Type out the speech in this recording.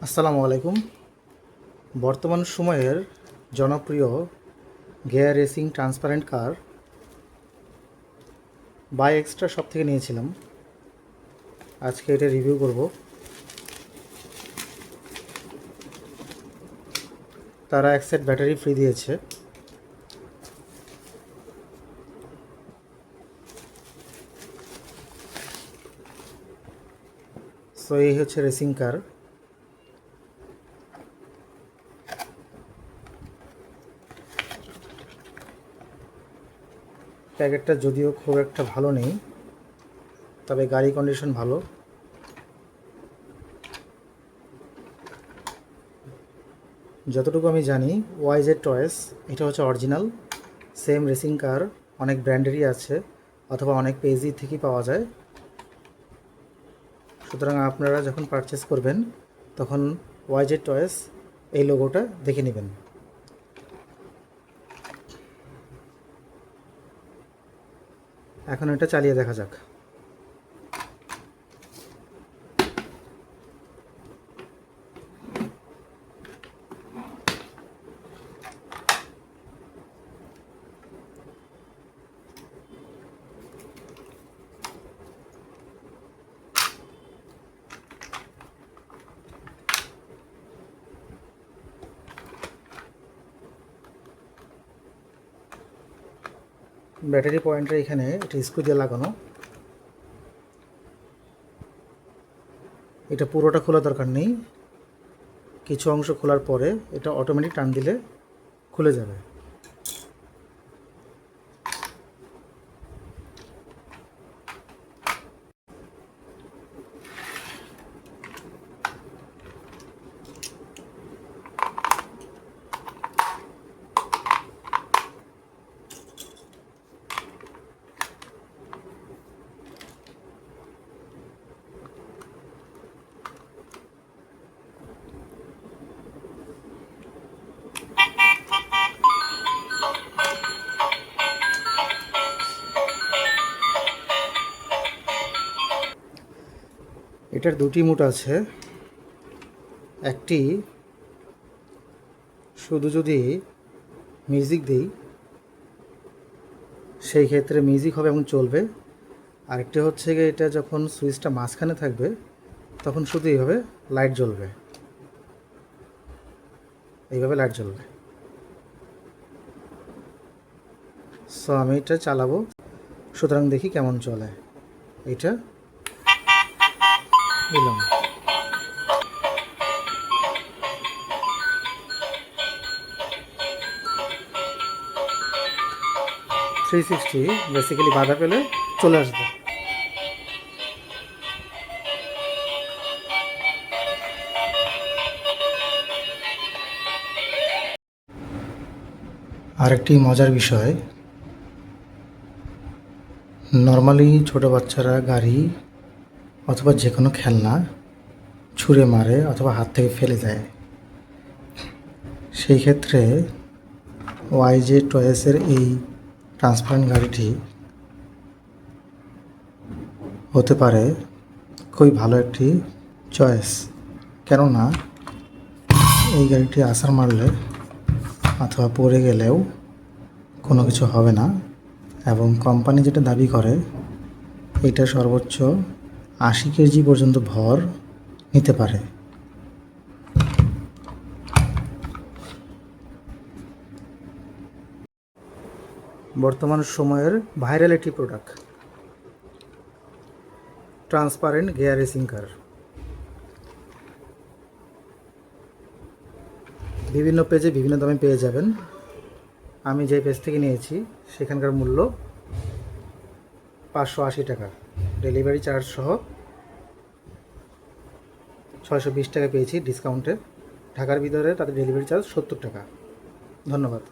আসসালামু আলাইকুম। বর্তমান সময়ের জনপ্রিয় gear racing transparent car by extra shop থেকে নিয়েছিলাম। আজকে এটা রিভিউ করব। তারা এক সেট ব্যাটারি ফ্রি দিয়েছে। সো এই হচ্ছে রেসিং কার। প্যাকেটটা যদিও খুব একটা ভালো নেই, তবে গাড়ি কন্ডিশন ভালো। যতটুকু আমি জানি ওয়াইজেড টয়েস এটা হচ্ছে অরিজিনাল। সেম রেসিং কার অনেক ব্র্যান্ডেরই আছে অথবা অনেক পেজই থেকেই পাওয়া যায়। সুতরাং আপনারা যখন পারচেস করবেন তখন ওয়াইজেড টয়েস এই লোগোটা দেখে নেবেন। এখন এটা চালিয়ে দেখা যাক। ব্যাটারি পয়েন্টের এখানে এটা স্ক্রু দিয়ে লাগানো। এটা পুরোটা খোলা দরকার নেই, কিছু অংশ খোলার পরে এটা অটোমেটিক টান দিলে খুলে যাবে। এটার দুটি মুড আছে। একটি শুধু যদি মিউজিক দিই সেই ক্ষেত্রে মিউজিক হবে এবং চলবে। আরেকটি হচ্ছে গিয়ে এটা যখন সুইচটা মাঝখানে থাকবে তখন শুধু এইভাবে লাইট জ্বলবে, এইভাবে লাইট জ্বলবে। সো আমি এটা চালাবো, সুতরাং দেখি কেমন চলে। এটা দিলাম। থ্রি সিক্সটি বেসিক্যালি বাধা পেলে চলে আসবে। আরেকটি মজার বিষয়, নর্মালি ছোট বাচ্চারা গাড়ি অথবা যে কোনো খেলনা ছুঁড়ে মারে অথবা হাত থেকে ফেলে দেয়। সেই ক্ষেত্রে ওয়াইজে টয়েসের এই ট্রান্সপারেন্ট গাড়িটি হতে পারে খুবই ভালো একটি চয়েস। কেননা এই গাড়িটি আছাড় মারলে অথবা পড়ে গেলেও কোনো কিছু হবে না, এবং কোম্পানি যেটা দাবি করে এটা সর্বোচ্চ 80 কেজি পর্যন্ত ভর নিতে পারে। বর্তমান সময়ের ভাইরাল একটি product transparent gear racing car. বিভিন্ন পেজে বিভিন্ন দামে পেয়ে যাবেন। আমি যে পেজ থেকে নিয়েছি সেখানকার মূল্য 580 টাকা, ডেলিভারি চার্জ সহ 620 টাকা পেয়েছি ডিসকাউন্টে। ঢাকার ভিতরে তাদের ডেলিভারি চার্জ 70 টাকা। ধন্যবাদ।